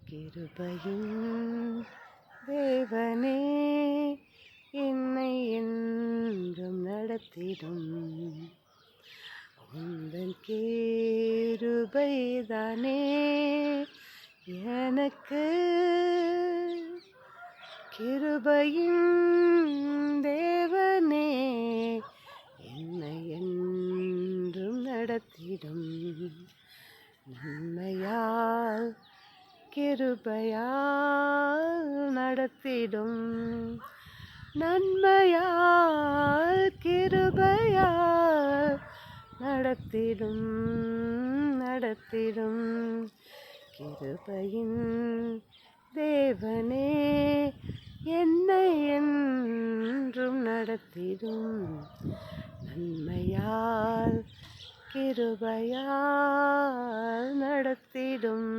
கிருபையின் தேவனே என்னை என்றும் நடத்திடும் உந்தன் கிருபைதானே எனக்கு கிருபையின் தேவனே என்னை என்றும் நடத்திடும் நன்மையால் கிருபையால் நடத்திடும் நன்மையால் கிருபையால் நடத்திடும் நடத்திடும் கிருபையின் தேவனே என்னை என்றும் நடத்திடும் நன்மையால் கிருபையால் நடத்திடும்